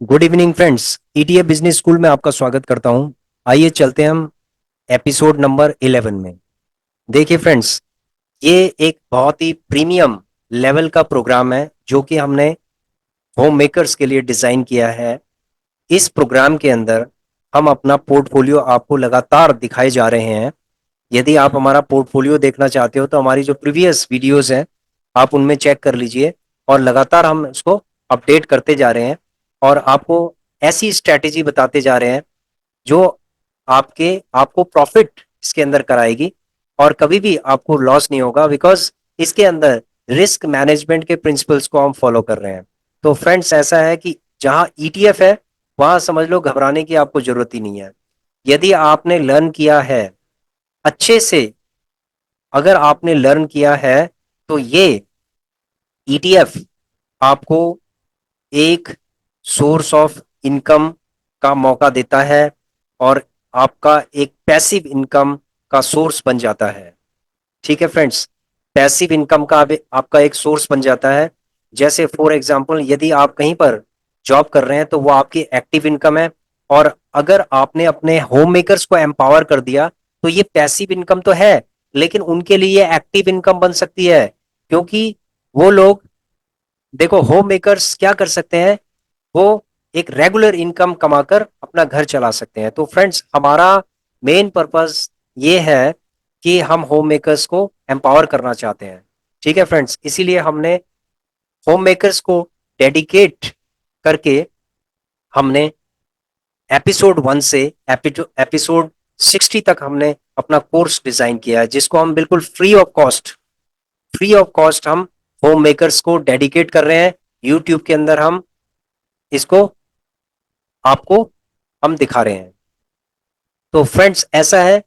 Good evening friends, ETA business school में आपका स्वागत करता हूं। आइए चलते हैं हम एपिसोड नंबर 11 में। देखिए फ्रेंड्स, ये एक बहुत ही प्रीमियम लेवल का प्रोग्राम है जो कि हमने होम मेकर्स के लिए डिजाइन किया है। इस प्रोग्राम के अंदर हम अपना पोर्टफोलियो आपको लगातार दिखाए जा रहे हैं। यदि आप हमारा पोर्टफोलियो देखना चाहते हो तो हमारी जो प्रीवियस वीडियोस हैं आप उनमें चेक कर लीजिए, और लगातार हम इसको अपडेट करते जा रहे हैं और आपको ऐसी स्ट्रैटेजी बताते जा रहे हैं जो आपको प्रॉफिट इसके अंदर कराएगी और कभी भी आपको लॉस नहीं होगा, बिकॉज इसके अंदर रिस्क मैनेजमेंट के प्रिंसिपल्स को हम फॉलो कर रहे हैं। तो फ्रेंड्स, ऐसा है कि जहां ईटीएफ है वहां समझ लो घबराने की आपको जरूरत ही नहीं है। यदि आपने लर्न किया है अच्छे से, अगर आपने लर्न किया है तो ये ईटीएफ आपको एक सोर्स ऑफ इनकम का मौका देता है और आपका एक पैसिव इनकम का सोर्स बन जाता है। ठीक है फ्रेंड्स, पैसिव इनकम का आपका एक सोर्स बन जाता है। जैसे फॉर एग्जांपल, यदि आप कहीं पर जॉब कर रहे हैं तो वो आपकी एक्टिव इनकम है, और अगर आपने अपने होम मेकर्स को एम्पावर कर दिया तो ये पैसिव इनकम तो है, लेकिन उनके लिए एक्टिव इनकम बन सकती है। क्योंकि वो लोग, देखो, होम मेकर्स क्या कर सकते हैं, वो एक रेगुलर इनकम कमाकर अपना घर चला सकते हैं। तो फ्रेंड्स, हमारा मेन पर्पस ये है कि हम होम मेकर्स को एम्पावर करना चाहते हैं। ठीक है फ्रेंड्स, इसीलिए हमने होम मेकर्स को डेडिकेट करके हमने एपिसोड 1 से एपिसोड 60 तक हमने अपना कोर्स डिजाइन किया है, जिसको हम बिल्कुल फ्री ऑफ कॉस्ट हम होम मेकर्स को डेडिकेट कर रहे हैं। यूट्यूब के अंदर हम इसको आपको हम दिखा रहे हैं। तो फ्रेंड्स, ऐसा है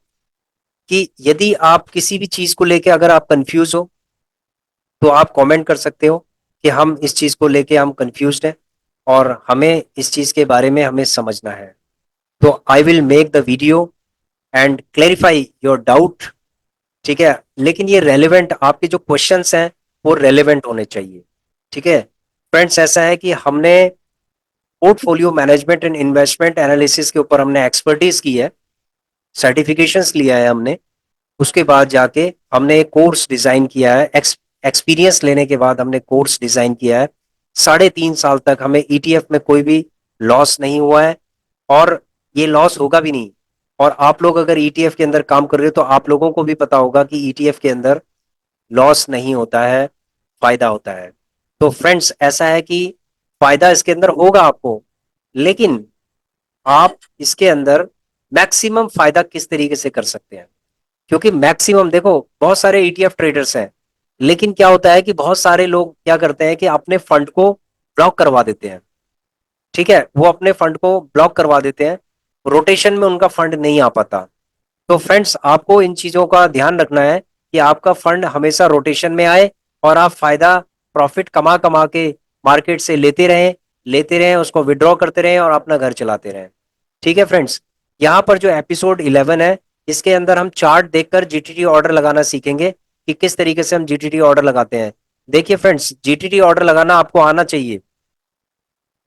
कि यदि आप किसी भी चीज को लेके अगर आप कंफ्यूज हो तो आप कमेंट कर सकते हो कि हम इस चीज को लेके हम कंफ्यूज्ड हैं और हमें इस चीज के बारे में हमें समझना है। तो I will make the video and clarify your doubt. ठीक है, लेकिन ये रेलेवेंट, आपके जो क्वेश्चंस हैं वो रेलेवेंट होने चाहिए। ठीक है फ्रेंड्स, ऐसा है कि हमने portfolio management and investment analysis के ऊपर हमने एक्सपर्टीज की है, सर्टिफिकेशंस लिया है हमने। उसके बाद जाके हमने एक कोर्स डिजाइन किया है। एक्सपीरियंस लेने के बाद हमने कोर्स डिजाइन किया है। 3.5 साल तक हमें ईटीएफ में कोई भी लॉस नहीं हुआ है और ये लॉस होगा भी नहीं। और आप लोग अगर ईटीएफ के अंदर काम कर रहे हो तो आप लोगों को भी पता होगा कि ईटीएफ के अंदर लॉस नहीं होता है, फायदा होता है। तो फ्रेंड्स, ऐसा है कि फायदा इसके अंदर होगा आपको, लेकिन आप इसके अंदर मैक्सिमम फायदा किस तरीके से कर सकते हैं। क्योंकि मैक्सिमम, देखो, बहुत सारे ईटीएफ ट्रेडर्स हैं, लेकिन क्या होता है कि बहुत सारे लोग क्या करते हैं कि अपने फंड को ब्लॉक करवा देते हैं। ठीक है, वो अपने फंड को ब्लॉक करवा देते हैं, रोटेशन में उनका फंड नहीं आ पाता। तो फ्रेंड्स, आपको इन चीजों का ध्यान रखना है कि आपका फंड हमेशा रोटेशन में आए और आप फायदा, प्रॉफिट कमा कमा के मार्केट से लेते रहें, उसको विड्रॉ करते रहें और अपना घर चलाते रहें। ठीक है फ्रेंड्स, यहाँ पर जो एपिसोड 11 है, इसके अंदर हम चार्ट देखकर जीटीटी ऑर्डर लगाना सीखेंगे कि किस तरीके से हम जीटीटी ऑर्डर लगाते हैं। देखिए फ्रेंड्स, जीटीटी ऑर्डर लगाना आपको आना चाहिए,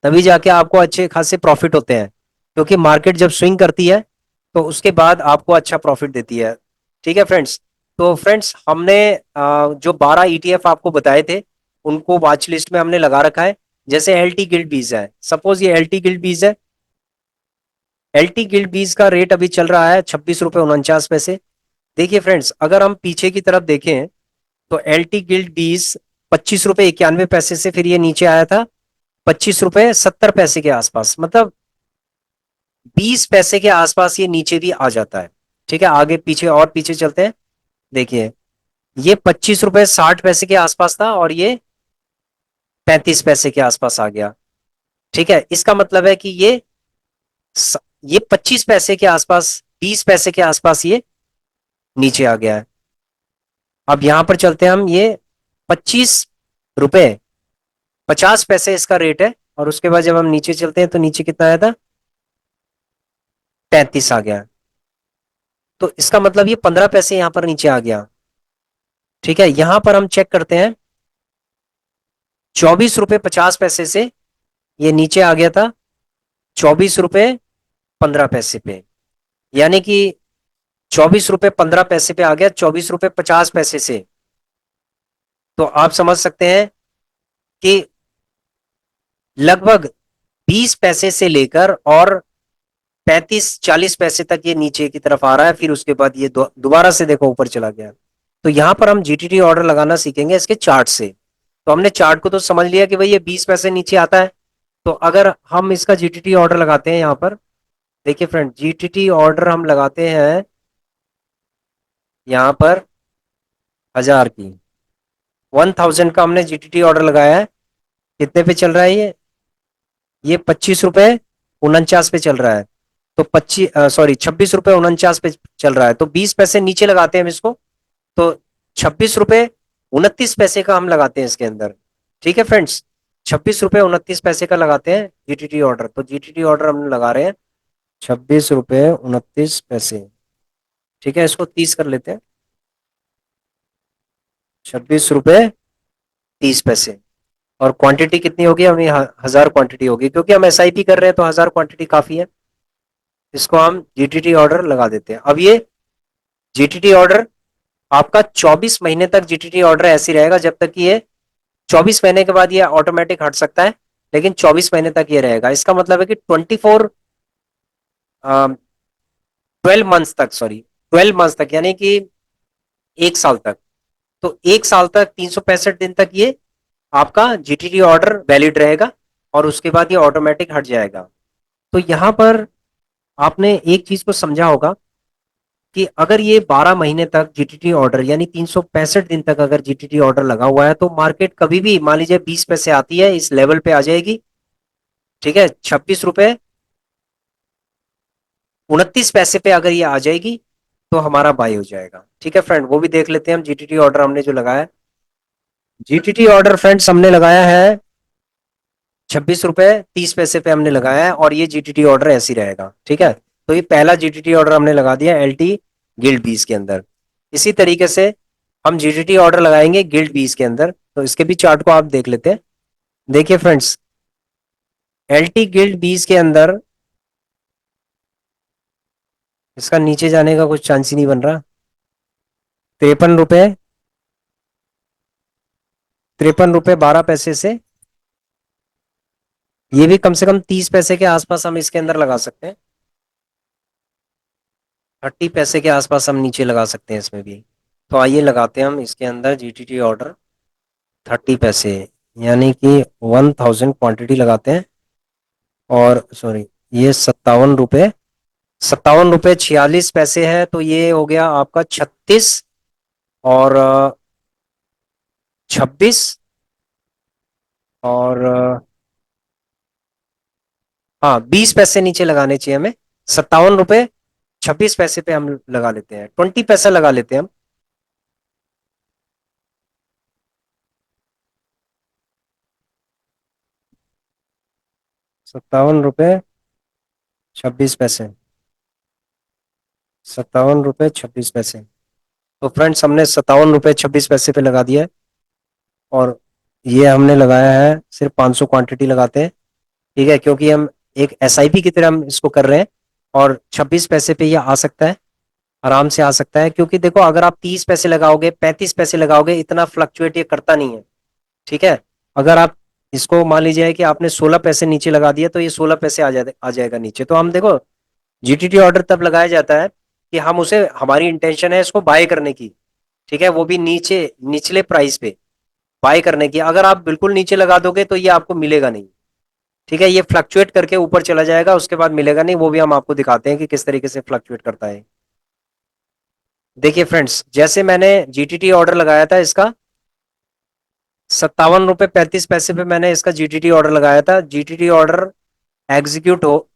तभी जाके आपको अच्छे खासे प्रॉफिट होते हैं। क्योंकि मार्केट जब स्विंग करती है तो उसके बाद आपको अच्छा प्रॉफिट देती है। ठीक है फ्रेंड्स, तो फ्रेंड्स, हमने जो 12 ईटीएफ आपको बताए थे उनको वॉच लिस्ट में हमने लगा रखा है। जैसे एलटी गिल्ड बीज है, सपोज ये एलटी गिल्ड बीज है। एलटी गिल्ड बीज का रेट अभी चल रहा है 26 रुपए 49 पैसे। देखिए फ्रेंड्स, अगर हम पीछे की तरफ देखें तो एलटी गिल्ड बीज 25 रुपए 91 पैसे से फिर ये नीचे आया था 25 रुपए 70 पैसे के आसपास, मतलब 20 पैसे के आसपास ये नीचे भी आ जाता है। ठीक है, आगे पीछे और पीछे चलते हैं। देखिए, ये 25 रुपए 60 पैसे के आसपास था और ये 35 पैसे के आसपास आ गया। ठीक है, इसका मतलब है कि ये 25 पैसे के आसपास, 20 पैसे के आसपास ये नीचे आ गया है। अब यहां पर चलते हैं हम, ये 25 रुपए 50 पैसे इसका रेट है, और उसके बाद जब हम नीचे चलते हैं तो नीचे कितना आया था, 35 आ गया। तो इसका मतलब ये 15 पैसे यहां पर नीचे आ गया। ठीक है, यहां पर हम चेक करते हैं, 24 रुपए 50 पैसे से ये नीचे आ गया था 24 रुपए 15 पैसे पे, यानी कि 24 रुपए 15 पैसे पे आ गया 24 रुपए 50 पैसे से। तो आप समझ सकते हैं कि लगभग 20 पैसे से लेकर और 35 40 पैसे तक ये नीचे की तरफ आ रहा है, फिर उसके बाद ये दोबारा से देखो ऊपर चला गया। तो यहां पर हम जीटीटी ऑर्डर लगाना सीखेंगे इसके चार्ट से। तो हमने चार्ट को तो समझ लिया कि भाई ये 20 पैसे नीचे आता है। तो अगर हम इसका जीटीटी ऑर्डर लगाते हैं यहाँ पर, देखिए फ्रेंड, जीटीटी ऑर्डर हम लगाते हैं यहाँ पर 1000 की, 1000 का हमने जीटीटी ऑर्डर लगाया है। कितने पे चल रहा है ये 25 रुपए 49 पे चल रहा है। तो 26 रुपए 49 पे चल रहा है, तो 20 पैसे नीचे लगाते हैं हम इसको। तो 26 रुपए 29 पैसे का हम लगाते हैं इसके अंदर। ठीक है फ्रेंड्स, 26 रुपए 29 पैसे का लगाते हैं जीटीटी ऑर्डर। तो जीटीटी ऑर्डर हम लगा रहे हैं 26 रुपए 29 पैसे। ठीक है, इसको 30 कर लेते हैं, 26 रुपए 30 पैसे। और क्वांटिटी कितनी होगी हमें, 1000 क्वांटिटी होगी, क्योंकि हम एसआईपी कर रहे हैं तो 1000 क्वांटिटी काफी है। इसको हम जीटीटी ऑर्डर लगा देते हैं। अब ये जीटीटी ऑर्डर आपका 24 महीने तक जीटीटी ऑर्डर ऐसे ही रहेगा, जब तक कि ये 24 महीने के बाद ये ऑटोमेटिक हट सकता है, लेकिन 24 महीने तक ये रहेगा। इसका मतलब है कि 12 मंथ्स तक, सॉरी 12 मंथ्स तक, यानी कि 1 साल तक। तो 1 साल तक 365 दिन तक ये आपका जीटीटी ऑर्डर वैलिड रहेगा, और उसके बाद ये ऑटोमेटिक हट जाएगा। तो यहां पर आपने एक चीज को समझा होगा कि अगर ये 12 महीने तक जीटीटी ऑर्डर, यानी 365 दिन तक अगर जीटीटी ऑर्डर लगा हुआ है, तो मार्केट कभी भी मान लीजिए 20 पैसे आती है, इस लेवल पे आ जाएगी। ठीक है, 26 रुपए 29 पैसे पे अगर ये आ जाएगी तो हमारा बाय हो जाएगा। ठीक है फ्रेंड, वो भी देख लेते हैं हम जीटीटी ऑर्डर हमने जो लगाया। जीटीटी ऑर्डर फ्रेंड्स हमने लगाया है 26 रुपए 30 पैसे पे हमने लगाया है, और ये जीटीटी ऑर्डर ऐसे ही रहेगा। ठीक है, तो ये पहला जीटीटी ऑर्डर हमने लगा दिया एलटी गिल्ड बीस के अंदर। इसी तरीके से हम जीटीटी ऑर्डर लगाएंगे गिल्ड बीस के अंदर। तो इसके भी चार्ट को आप देख लेते हैं। देखिए फ्रेंड्स, एलटी गिल्ड बीस के अंदर इसका नीचे जाने का कुछ चांस ही नहीं बन रहा। 53 रुपए 12 पैसे से ये भी कम से कम 30 पैसे के आसपास हम इसके अंदर लगा सकते हैं। 30 पैसे के आसपास हम नीचे लगा सकते हैं इसमें भी। तो आइए लगाते हैं हम इसके अंदर जीटीटी ऑर्डर 30 पैसे, यानी कि 1000 क्वांटिटी लगाते हैं। और सॉरी, ये 57 रुपए 46 पैसे है, तो ये हो गया आपका 36 और 26 और हाँ 20 पैसे नीचे लगाने चाहिए हमें। 57 रुपए 26 पैसे पे हम लगा लेते हैं, 20 पैसा लगा लेते हैं हम। 57 रुपए 26 पैसे, 57 रुपए 26 पैसे। तो फ्रेंड्स, हमने 57 रुपए 26 पैसे पे लगा दिया है। और ये हमने लगाया है, सिर्फ 500 क्वांटिटी लगाते हैं। ठीक है, क्योंकि हम एक एसआईपी की तरह हम इसको कर रहे हैं, और 26 पैसे पे ये आ सकता है, आराम से आ सकता है। क्योंकि देखो, अगर आप 30 पैसे लगाओगे 35 पैसे लगाओगे, इतना फ्लक्चुएट ये करता नहीं है। ठीक है, अगर आप इसको मान लीजिए कि आपने 16 पैसे नीचे लगा दिया, तो ये 16 पैसे आ जाएगा नीचे। तो हम देखो, जीटीटी ऑर्डर तब लगाया जाता है कि हम उसे, हमारी इंटेंशन है इसको बाय करने की। ठीक है, वो भी नीचे, निचले प्राइस पे बाय करने की। अगर आप बिल्कुल नीचे लगा दोगे तो ये आपको मिलेगा नहीं। ठीक है, ये फ्लक्चुएट करके ऊपर चला जाएगा, उसके बाद मिलेगा नहीं। वो भी हम आपको दिखाते हैं कि किस तरीके से फ्लक्चुएट करता है। देखिए फ्रेंड्स, जैसे मैंने जीटीटी ऑर्डर लगाया था इसका 57 रुपए 35 पैसे पे, मैंने इसका जीटीटी ऑर्डर लगाया था। जीटीटी ऑर्डर एग्जीक्यूट हो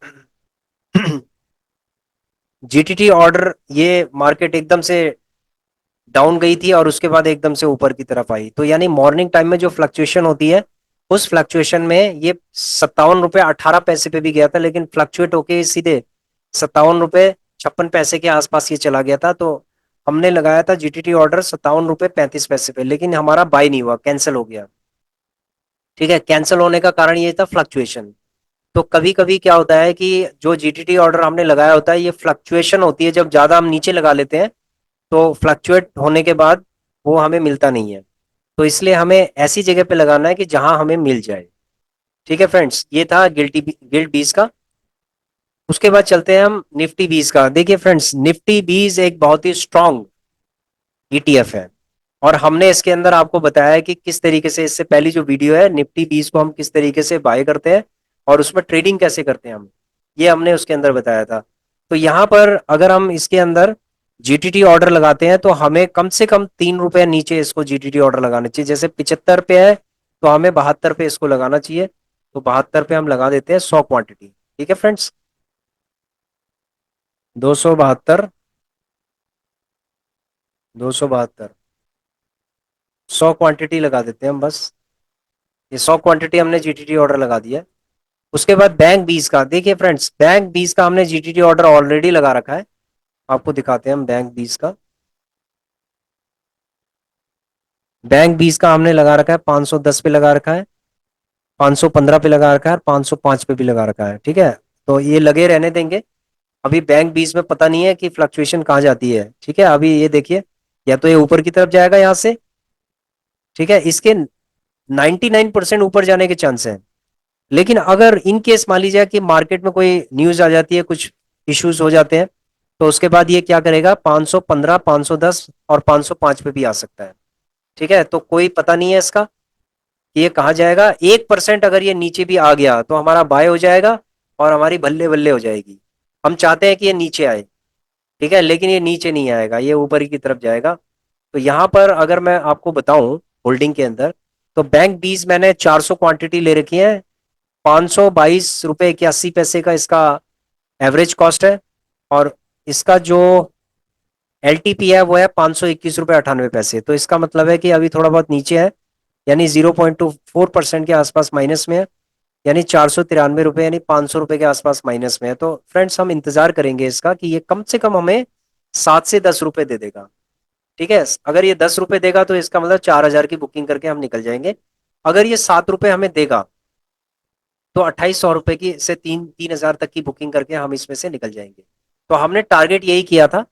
जीटीटी ऑर्डर, ये मार्केट एकदम से डाउन गई थी और उसके बाद एकदम से ऊपर की तरफ आई। तो यानी मॉर्निंग टाइम में जो फ्लक्चुएशन होती है, उस फ्लक्चुएशन में ये 57 रुपए 18 पैसे पे भी गया था, लेकिन फ्लक्चुएट होके सीधे 57 रुपए 56 पैसे के आसपास ये चला गया था। तो हमने लगाया था जीटीटी ऑर्डर 57 रुपए 35 पैसे पे, लेकिन हमारा बाय नहीं हुआ, कैंसिल हो गया। ठीक है, कैंसिल होने का कारण ये था फ्लक्चुएशन। तो कभी कभी क्या होता है कि जो जीटीटी ऑर्डर हमने लगाया होता है, ये फ्लक्चुएशन होती है, जब ज्यादा हम नीचे लगा लेते हैं तो फ्लक्चुएट होने के बाद वो हमें मिलता नहीं है। तो इसलिए हमें ऐसी जगह पे लगाना है कि जहां हमें मिल जाए। ठीक है फ्रेंड्स, ये था गिल्ट 20 का। उसके बाद चलते हैं हम निफ्टी 20 का। देखिए फ्रेंड्स, निफ्टी 20 एक बहुत ही स्ट्रांग ईटीएफ है, और हमने इसके अंदर आपको बताया है कि किस तरीके से, इससे पहली जो वीडियो है निफ्टी 20 को हम किस तरीके से बाय करते हैं और उसमें ट्रेडिंग कैसे करते हैं हम, ये हमने उसके अंदर बताया था। तो यहाँ पर अगर हम इसके अंदर जीटीटी ऑर्डर लगाते हैं तो हमें कम से कम 3 रुपए नीचे इसको जीटीटी ऑर्डर लगाना चाहिए। जैसे 75 पे है तो हमें 72 पे इसको लगाना चाहिए। तो 72 पे हम लगा देते हैं 100 क्वांटिटी। ठीक है फ्रेंड्स, 272, 272, 100 क्वांटिटी लगा देते हैं हम बस। ये 100 क्वांटिटी हमने जीटीटी ऑर्डर लगा दिया है। उसके बाद बैंक 20 का, देखिए फ्रेंड्स, बैंक 20 का हमने जीटीटी ऑर्डर ऑलरेडी लगा रखा है। आपको दिखाते हैं हम बैंक 20 का। बैंक 20 का हमने लगा रखा है, 510 पे लगा रखा है, 515 पे लगा रखा है, 505 पे भी लगा रखा है। ठीक है, तो ये लगे रहने देंगे। अभी बैंक 20 में पता नहीं है कि फ्लक्चुएशन कहाँ जाती है। ठीक है, अभी ये देखिए, या तो ये ऊपर की तरफ जाएगा यहाँ से। ठीक है, इसके 99% ऊपर जाने के चांस है। लेकिन अगर इन केस मान लीजिए कि मार्केट में कोई न्यूज आ जाती है, कुछ इश्यूज हो जाते हैं, तो उसके बाद ये क्या करेगा, 515, 510 और 505 पे भी आ सकता है। ठीक है, तो कोई पता नहीं है इसका कि ये कहाँ जाएगा। 1% अगर ये नीचे भी आ गया तो हमारा बाय हो जाएगा और हमारी बल्ले बल्ले हो जाएगी। हम चाहते हैं कि ये नीचे आए। ठीक है, लेकिन ये नीचे नहीं आएगा, ये ऊपर की तरफ जाएगा। तो यहाँ पर अगर मैं आपको बताऊं होल्डिंग के अंदर, तो बैंक 20 मैंने 400 क्वांटिटी ले रखी है। 522 रुपए 81 पैसे का इसका एवरेज कॉस्ट है। और इसका जो एलटीपी है वो है 521 रुपए 98 पैसे। तो इसका मतलब है कि अभी थोड़ा बहुत नीचे है, यानी 0.24% के आसपास माइनस में है। यानी 493 रुपए, यानी 500 रुपए के आसपास माइनस में है। तो फ्रेंड्स, हम इंतजार करेंगे इसका कि ये कम से कम हमें 7 से 10 रुपए दे देगा। ठीक है, अगर ये 10 रुपए देगा तो इसका मतलब 4,000 की बुकिंग करके हम निकल जाएंगे। अगर ये 7 रुपए हमें देगा तो 2,800 रुपए की से 3,000 तक की बुकिंग करके हम इसमें से निकल जाएंगे। तो हमने टारगेट यही किया था।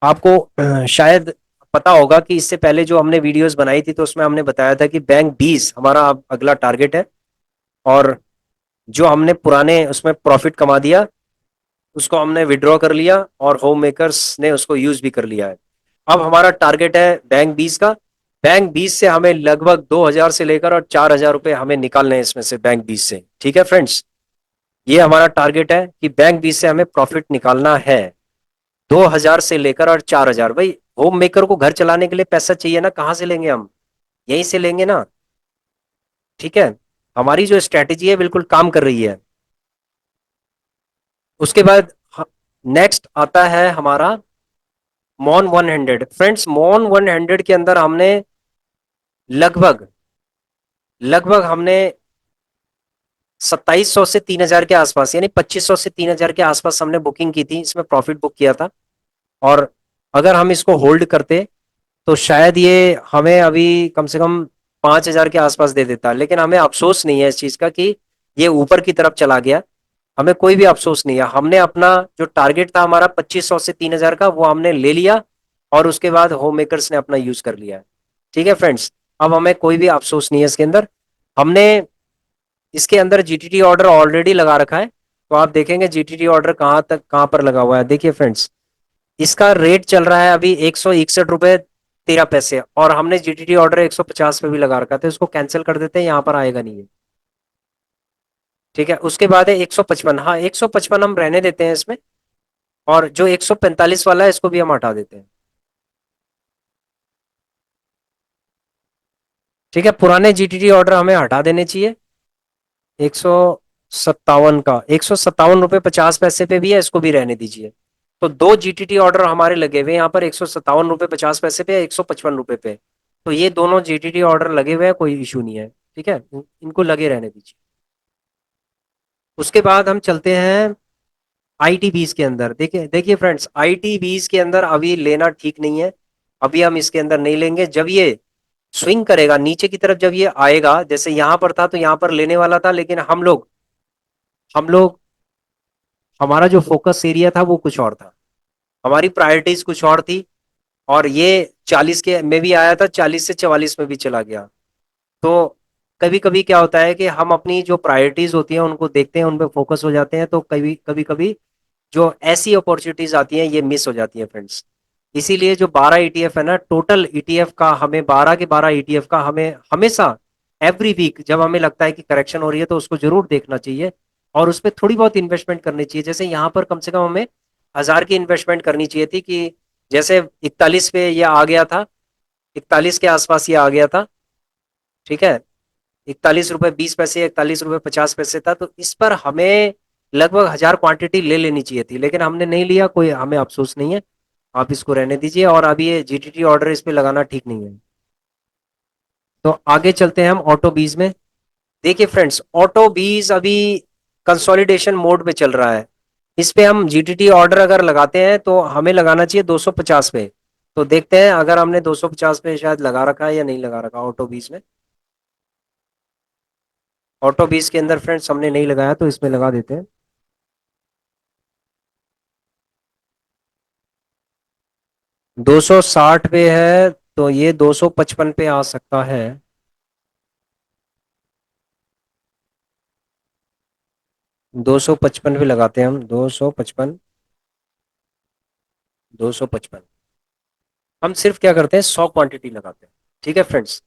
आपको शायद पता होगा कि इससे पहले जो हमने वीडियोस बनाई थी तो उसमें हमने बताया था कि बैंक 20 हमारा अब अगला टारगेट है। और जो हमने पुराने उसमें प्रॉफिट कमा दिया उसको हमने विड्रॉ कर लिया, और होम मेकर्स ने उसको यूज भी कर लिया है। अब हमारा टारगेट है बैंक 20 का। बैंक 20 से हमें लगभग 2,000 से लेकर और 4,000 रुपए हमें निकालने हैं इसमें से, बैंक 20 से। ठीक है फ्रेंड्स, ये हमारा टारगेट है कि बैंक 20 से हमें प्रॉफिट निकालना है। 2,000 से लेकर और 4,000। भाई, होम मेकर को घर चलाने के लिए पैसा चाहिए ना, कहाँ से लेंगे हम, यहीं से लेंगे ना। ठीक है, हमारी जो स्ट्रेटेजी है बिल्कुल काम कर रही है। उसके बाद नेक्स्ट आता है हमारा मॉन 100। फ्रेंड्स, मॉन 100 के अंदर हमने लगभग लगभग हमने 2,700 से 3,000 के आसपास, यानी 2,500 से 3,000 के आसपास हमने बुकिंग की थी, इसमें प्रॉफिट बुक किया था। और अगर हम इसको होल्ड करते तो शायद ये हमें अभी कम से कम 5,000 के आसपास दे देता। लेकिन हमें अफसोस नहीं है इस चीज का कि ये ऊपर की तरफ चला गया। हमें कोई भी अफसोस नहीं है। हमने अपना जो टारगेट था हमारा 2,500 से 3,000 का, वो हमने ले लिया, और उसके बाद होम मेकर्स ने अपना यूज कर लिया है। ठीक है फ्रेंड्स, अब हमें कोई भी अफसोस नहीं है इसके अंदर। हमने इसके अंदर जीटीटी ऑर्डर ऑलरेडी लगा रखा है। तो आप देखेंगे जीटीटी ऑर्डर कहाँ तक कहाँ पर लगा हुआ है। देखिए फ्रेंड्स, इसका रेट चल रहा है अभी 161 रुपए 13 पैसे, और हमने जीटीटी ऑर्डर 150 पे भी लगा रखा था। इसको कैंसिल कर देते हैं, यहाँ पर आएगा नहीं है। ठीक है, उसके बाद है 155। हाँ, 155 हम रहने देते हैं इसमें, और जो 145 वाला है इसको भी हम हटा देते हैं। ठीक है, पुराने जीटीटी ऑर्डर हमें हटा देने चाहिए। 157 का, 157 रुपए 50 पैसे पे भी है, इसको भी रहने दीजिए। तो दो जीटीटी ऑर्डर हमारे लगे हुए हैं यहाँ पर, 157 रुपए 50 पैसे पे, 155 रुपए पे। तो ये दोनों जीटीटी ऑर्डर लगे हुए हैं, कोई इशू नहीं है। ठीक है, इनको लगे रहने दीजिए। उसके बाद हम चलते हैं आईटी 20 के अंदर। देखिए देखिए फ्रेंड्स, आईटी 20 के अंदर अभी लेना ठीक नहीं है। अभी हम इसके अंदर नहीं लेंगे। जब ये स्विंग करेगा नीचे की तरफ, जब ये आएगा, जैसे यहां पर था तो यहां पर लेने वाला था, लेकिन हम लोग हम लोग, हमारा जो फोकस एरिया था वो कुछ और था, हमारी प्रायोरिटीज कुछ और थी। और ये 40 के में भी आया था, 40 से 44 में भी चला गया। तो कभी कभी क्या होता है कि हम अपनी जो प्रायोरिटीज होती हैं उनको देखते हैं, उन पे फोकस हो जाते हैं, तो कभी कभी कभी जो ऐसी अपॉर्चुनिटीज आती हैं ये मिस हो जाती है फ्रेंड्स। इसीलिए जो 12 ईटीएफ है ना, टोटल ईटीएफ का हमें 12 के 12 ईटीएफ का हमें हमेशा एवरी वीक जब हमें लगता है कि करेक्शन हो रही है तो उसको जरूर देखना चाहिए, और उस पर थोड़ी बहुत इन्वेस्टमेंट करनी चाहिए। जैसे यहाँ पर कम से कम हमें 1000 की इन्वेस्टमेंट करनी चाहिए थी, कि जैसे 41 पे ये आ गया था, 41 के आसपास ये आ गया था, ठीक है, 41 रुपए 20 पैसे, 41 रुपए 50 पैसे था, तो इस पर हमें लगभग 1000 क्वांटिटी ले लेनी चाहिए थी, लेकिन हमने नहीं लिया, कोई हमें अफसोस नहीं है। आप इसको रहने दीजिए, और अभी ये जीटीटी ऑर्डर इस पे लगाना ठीक नहीं है। तो आगे चलते हैं हम ऑटो बीज में। देखिए फ्रेंड्स, ऑटो बीज अभी कंसोलिडेशन मोड पे चल रहा है। इस पे हम जीटीटी ऑर्डर अगर लगाते हैं तो हमें लगाना चाहिए 250 पे। तो देखते हैं अगर हमने 250 पे शायद लगा रखा है या नहीं लगा रखा ऑटो बीज में। ऑटो बीज के अंदर फ्रेंड्स हमने नहीं लगाया, तो इसमें लगा देते हैं। 260 पे है, तो ये 255 पे आ सकता है। 255 पे लगाते हैं हम, 255, 255। हम सिर्फ क्या करते हैं, 100 क्वांटिटी लगाते हैं। ठीक है फ्रेंड्स,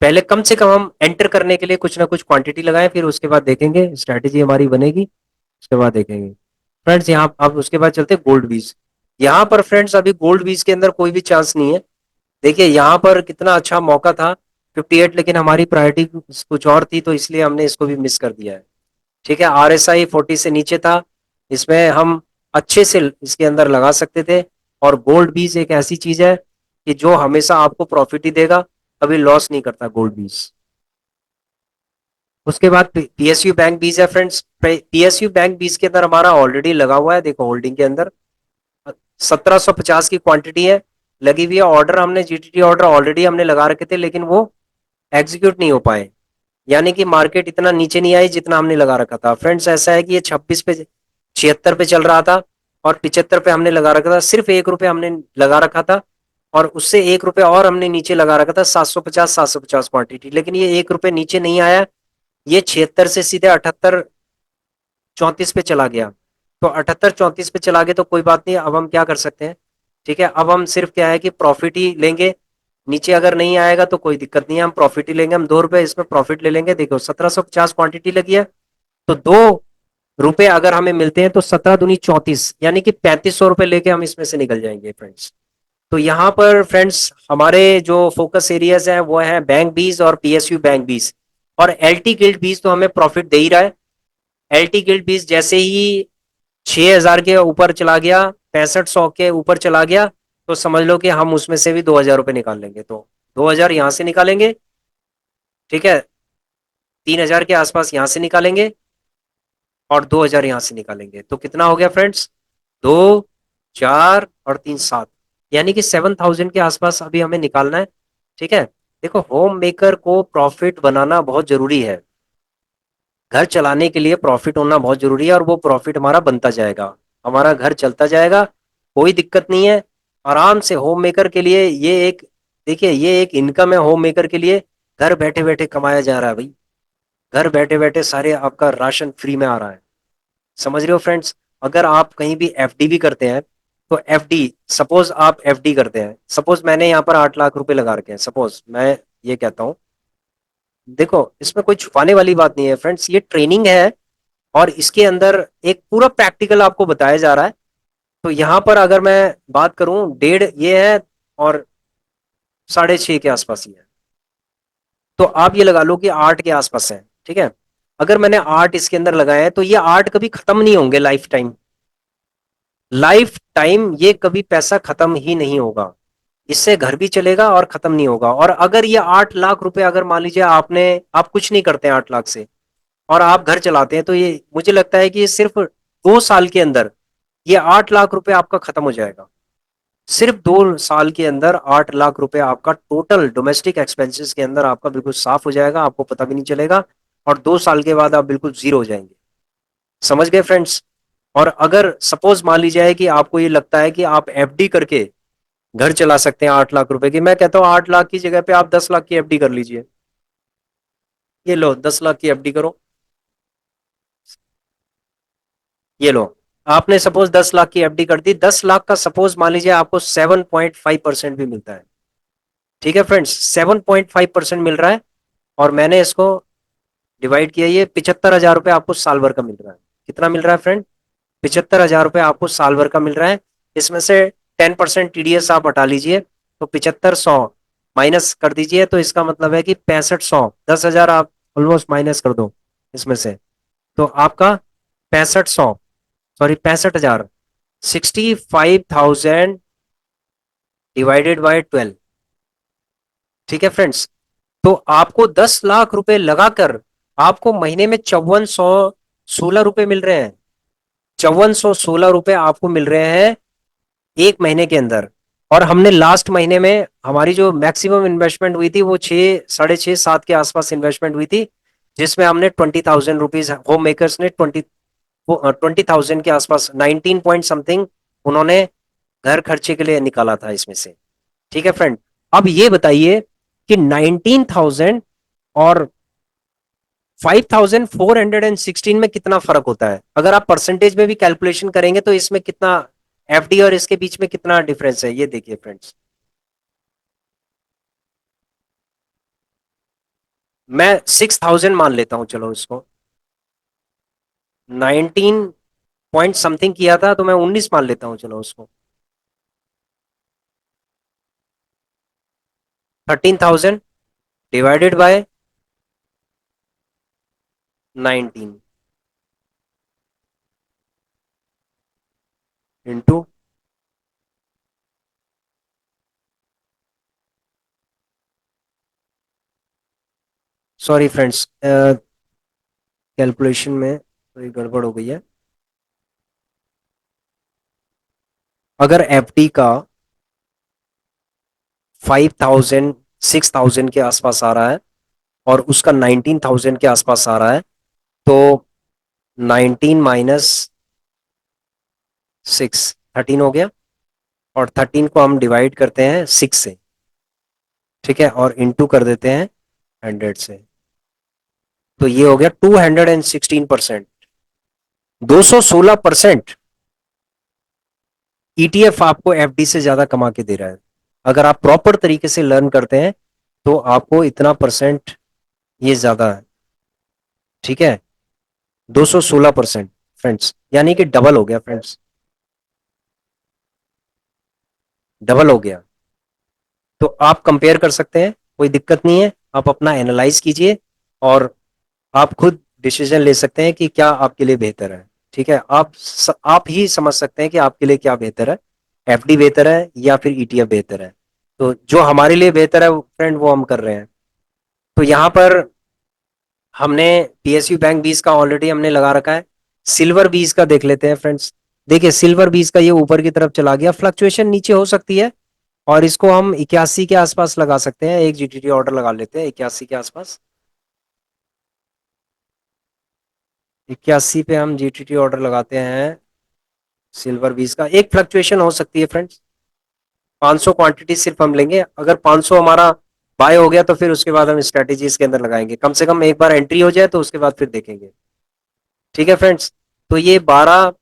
पहले कम से कम हम एंटर करने के लिए कुछ ना कुछ क्वांटिटी लगाएं, फिर उसके बाद देखेंगे स्ट्रैटेजी हमारी बनेगी, उसके बाद देखेंगे। फ्रेंड्स यहाँ अब उसके बाद चलते हैं गोल्ड बीज। यहाँ पर फ्रेंड्स अभी गोल्ड बीज के अंदर कोई भी चांस नहीं है। देखिए यहाँ पर कितना अच्छा मौका था, 58, लेकिन हमारी प्रायोरिटी कुछ और थी, तो इसलिए हमने इसको भी मिस कर दिया है। ठीक है, आरएसआई 40 से नीचे था, इसमें हम अच्छे से इसके अंदर लगा सकते थे। और गोल्ड बीज एक ऐसी चीज है कि जो हमेशा आपको प्रॉफिट ही देगा, कभी लॉस नहीं करता गोल्ड बीज। उसके बाद पीएसयू बैंक बीज है फ्रेंड्स। पीएसयू बैंक बीज के अंदर हमारा ऑलरेडी लगा हुआ है, देखो होल्डिंग के अंदर 1750 की क्वांटिटी है लगी हुई है। ऑर्डर हमने जीटीटी ऑर्डर ऑलरेडी हमने लगा रखे थे, लेकिन वो एग्जीक्यूट नहीं हो पाए, यानी कि मार्केट इतना नीचे नहीं आई जितना हमने लगा रखा था। फ्रेंड्स ऐसा है कि ये 26 पे 76 पे चल रहा था, और 75 पे हमने लगा रखा था, सिर्फ 1 रुपए हमने लगा रखा था, और उससे 1 रुपए और हमने नीचे लगा रखा था, 750 क्वांटिटी, लेकिन ये 1 रुपए नीचे नहीं आया। ये 76 से सीधे 78 34 पे चला गया। तो 78 34 पे चला गया तो कोई बात नहीं, अब हम क्या कर सकते हैं, ठीक है, अब हम सिर्फ क्या है कि प्रॉफिट ही लेंगे। नीचे अगर नहीं आएगा तो कोई दिक्कत नहीं है, हम प्रॉफिट ही लेंगे, हम 2 रुपए इसमें प्रॉफिट ले लेंगे। देखो 1750 क्वांटिटी लगी है, तो 2 रुपए अगर हमें मिलते हैं तो 17 दूनी 34, यानी कि 3500 रुपए लेके हम इसमें से निकल जाएंगे फ्रेंड्स। तो यहाँ पर फ्रेंड्स हमारे जो फोकस एरियाज हैं वो है बैंक बीज और पीएसयू बैंक बीज। और एलटी गिल्ड बीज तो हमें प्रॉफिट दे ही रहा है। एलटी गिल्ड बीज जैसे ही 6000 के ऊपर चला गया, 6500 के ऊपर चला गया, तो समझ लो कि हम उसमें से भी 2000 रुपए निकाल लेंगे। तो 2000 यहां से निकालेंगे, ठीक है, 3000 के आसपास यहां से निकालेंगे, और 2000 यहां से निकालेंगे, तो कितना हो गया फ्रेंड्स, 2 4 और 3 7, यानी कि 7000 के आसपास अभी हमें निकालना है। ठीक है, देखो होम मेकर को प्रॉफिट बनाना बहुत जरूरी है, घर चलाने के लिए प्रॉफिट होना बहुत जरूरी है, और वो प्रॉफिट हमारा बनता जाएगा, हमारा घर चलता जाएगा, कोई दिक्कत नहीं है। आराम से होम मेकर के लिए ये एक, देखिए ये एक इनकम है होम मेकर के लिए, घर बैठे बैठे कमाया जा रहा है भाई, घर बैठे बैठे सारे आपका राशन फ्री में आ रहा है। समझ रहे हो फ्रेंड्स। अगर आप कहीं भी एफडी भी करते हैं, तो एफडी, सपोज आप एफडी करते हैं, सपोज मैंने यहाँ पर 8 लाख रुपए लगा रखे हैं, सपोज मैं ये कहता हूँ, देखो इसमें कोई छुपाने वाली बात नहीं है फ्रेंड्स, ये ट्रेनिंग है, और इसके अंदर एक पूरा प्रैक्टिकल आपको बताया जा रहा है। तो यहाँ पर अगर मैं बात करूं, 1.5 ये है, और 6.5 के आसपास ही है, तो आप ये लगा लो कि 8 के आसपास है। ठीक है, अगर मैंने 8 इसके अंदर लगाए हैं, तो ये 8 कभी खत्म नहीं होंगे लाइफ टाइम, लाइफ टाइम ये कभी पैसा खत्म ही नहीं होगा, इससे घर भी चलेगा और खत्म नहीं होगा। और अगर ये 8 लाख रुपए, अगर मान लीजिए आपने, आप कुछ नहीं करते हैं 8 लाख से, और आप घर चलाते हैं, तो ये मुझे लगता है कि ये सिर्फ 2 साल के अंदर ये 8 लाख रुपए आपका खत्म हो जाएगा। सिर्फ 2 साल के अंदर 8 लाख रुपए आपका टोटल डोमेस्टिक एक्सपेंसेस के अंदर आपका बिल्कुल साफ हो जाएगा, आपको पता भी नहीं चलेगा, और 2 साल के बाद आप बिल्कुल जीरो हो जाएंगे। समझ गए फ्रेंड्स। और अगर सपोज मान लीजिए है कि आपको ये लगता है कि आप एफडी करके घर चला सकते हैं 8 लाख रुपए की, मैं कहता हूं 8 लाख की जगह पे आप 10 लाख की एफडी कर लीजिए। ये लो 10 लाख की एफडी करो। ये लो, आपने सपोज 10 लाख की एफडी कर दी, 10 लाख का सपोज मान लीजिए आपको 7.5% भी मिलता है। ठीक है फ्रेंड्स, 7.5% मिल रहा है। और मैंने इसको डिवाइड किया, ये 75,000 रुपये आपको साल भर का मिल रहा है। कितना मिल रहा है फ्रेंड? 75,000 रुपये आपको साल भर का मिल रहा है। इसमें से 10% टीडीएस आप हटा लीजिए, तो 7500 माइनस कर दीजिए, तो इसका मतलब है कि 6500, 10,000 आप ऑलमोस्ट माइनस कर दो इसमें से, तो आपका 6500, सॉरी 65,000, 65,000 डिवाइडेड बाय 12। ठीक है फ्रेंड्स, तो आपको 10 लाख रुपए लगाकर आपको महीने में 5416 रुपए मिल रहे हैं। 5416 रुपए आपको मिल रहे हैं एक महीने के अंदर। और हमने लास्ट महीने में हमारी जो मैक्सिमम इन्वेस्टमेंट हुई थी वो 6, 6.5, 7 के आसपास इन्वेस्टमेंट हुई थी, जिसमें हमने 20,000 रुपीज, होम मेकर्स ने 20,000 के आसपास 19 पॉइंट समथिंग उन्होंने घर खर्चे के लिए निकाला था इसमें से। ठीक है फ्रेंड, अब ये बताइए कि 19,000 और 5,416 में कितना फर्क होता है? अगर आप परसेंटेज में भी कैलकुलेशन करेंगे तो इसमें कितना, एफडी और इसके बीच में कितना डिफरेंस है, ये देखिए फ्रेंड्स। मैं 6,000 मान लेता हूं, चलो इसको 19 पॉइंट समथिंग किया था, तो मैं 19 मान लेता हूं, चलो उसको 13,000 divided by 19 into, sorry friends, calculation में थोड़ी गड़बड़ हो गई है। अगर एफडी का 5,000, 6,000 के आसपास आ रहा है और उसका 19,000 के आसपास आ रहा है, तो 19 माइनस 6 13 हो गया, और 13 को हम डिवाइड करते हैं 6 से। ठीक है, और इंटू कर देते हैं 100 से, तो ये हो गया 216%, 216% ईटीएफ आपको एफडी से ज्यादा कमा के दे रहा है। अगर आप प्रॉपर तरीके से लर्न करते हैं तो आपको इतना परसेंट ये ज्यादा है। ठीक है, 216% फ्रेंड्स, यानी कि डबल हो गया फ्रेंड्स, डबल हो गया। तो आप कंपेयर कर सकते हैं, कोई दिक्कत नहीं है, आप अपना एनालाइज कीजिए और आप खुद डिसीजन ले सकते हैं कि क्या आपके लिए बेहतर है। ठीक है, आप ही समझ सकते हैं कि आपके लिए क्या बेहतर है, एफडी बेहतर है या फिर ईटीएफ बेहतर है। तो जो हमारे लिए बेहतर है फ्रेंड वो हम कर रहे हैं। तो यहाँ पर हमने पीएसयू बैंक 20 का ऑलरेडी हमने लगा रखा है। सिल्वर 20 का देख लेते हैं फ्रेंड्स। देखिए सिल्वर 20 का ये ऊपर की तरफ चला गया, फ्लक्चुएशन नीचे हो सकती है, और इसको हम 81 के आसपास लगा सकते हैं। एक जीटीटी ऑर्डर लगा लेते हैं 81 के आसपास। 81 पे हम जीटीटी ऑर्डर लगाते हैं। सिल्वर 20 का एक फ्लक्चुएशन हो सकती है फ्रेंड्स, 500 क्वांटिटी सिर्फ हम लेंगे। अगर 500 हमारा बाय हो गया तो फिर उसके बाद हम स्ट्रेटेजी इसके अंदर लगाएंगे, कम से कम एक बार एंट्री हो जाए तो उसके बाद फिर देखेंगे। ठीक है फ्रेंड्स, तो ये 12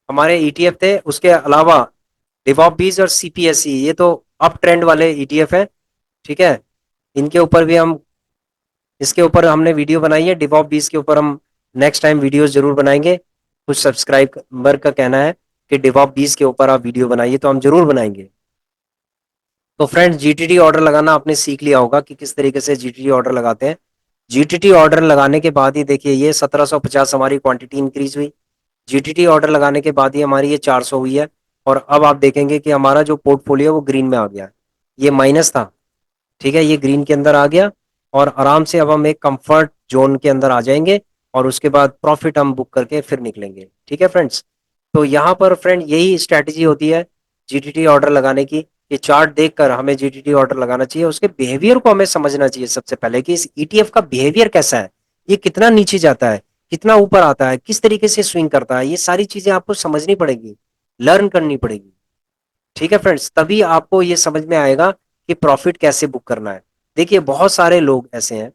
हमारे ईटीएफ थे। उसके अलावा डिवॉप बीज और सीपीएसई, ये तो अप ट्रेंड वाले ईटीएफ है। ठीक है, इनके ऊपर भी हम, इसके ऊपर हमने वीडियो बनाई है, डिवॉप बीज के ऊपर हम नेक्स्ट टाइम वीडियोस जरूर बनाएंगे। कुछ सब्सक्राइबर का कहना है कि डिवॉप बीज के ऊपर आप वीडियो बनाइए, तो हम जरूर बनाएंगे। तो फ्रेंड्स, जीटीटी ऑर्डर लगाना आपने सीख लिया होगा कि किस तरीके से जीटीटी ऑर्डर लगाते हैं। जीटीटी ऑर्डर लगाने के बाद ही देखिए ये 1750 हमारी क्वांटिटी इंक्रीज हुई। जीटीटी ऑर्डर लगाने के बाद ही हमारी ये 400 हुई है। और अब आप देखेंगे कि हमारा जो पोर्टफोलियो वो ग्रीन में आ गया, ये माइनस था। ठीक है, ये ग्रीन के अंदर आ गया, और आराम से अब हम एक कंफर्ट जोन के अंदर आ जाएंगे, और उसके बाद प्रॉफिट हम बुक करके फिर निकलेंगे। ठीक है फ्रेंड्स, तो यहाँ पर फ्रेंड यही स्ट्रैटेजी होती है जीटीटी ऑर्डर लगाने की। ये चार्ट देखकर हमें जीटीटी ऑर्डर लगाना चाहिए, उसके बिहेवियर को हमें समझना चाहिए सबसे पहले कि इस ईटीएफ का बिहेवियर कैसा है, ये कितना नीचे जाता है, कितना ऊपर आता है, किस तरीके से स्विंग करता है, ये सारी चीजें आपको समझनी पड़ेगी, लर्न करनी पड़ेगी। ठीक है फ्रेंड्स, तभी आपको ये समझ में आएगा कि प्रॉफिट कैसे बुक करना है। देखिए बहुत सारे लोग ऐसे हैं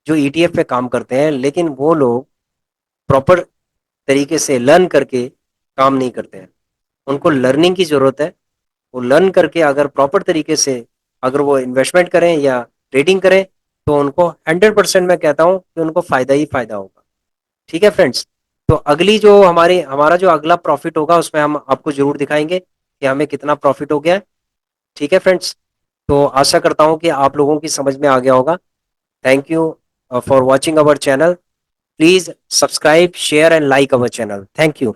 जो ईटीएफ पे काम करते हैं, लेकिन वो लोग प्रॉपर तरीके से लर्न करके काम नहीं करते हैं। उनको लर्निंग की जरूरत है। वो लर्न करके अगर प्रॉपर तरीके से अगर वो इन्वेस्टमेंट करें या ट्रेडिंग करें, तो उनको 100% मैं कहता हूं कि उनको फायदा ही फायदा होगा। ठीक है फ्रेंड्स, तो अगली जो हमारा जो अगला प्रॉफिट होगा उसमें हम आपको जरूर दिखाएंगे कि हमें कितना प्रॉफिट हो गया है। ठीक है फ्रेंड्स, तो आशा करता हूं कि आप लोगों की समझ में आ गया होगा। Thank you for watching our channel. Please subscribe share and like our channel. Thank you.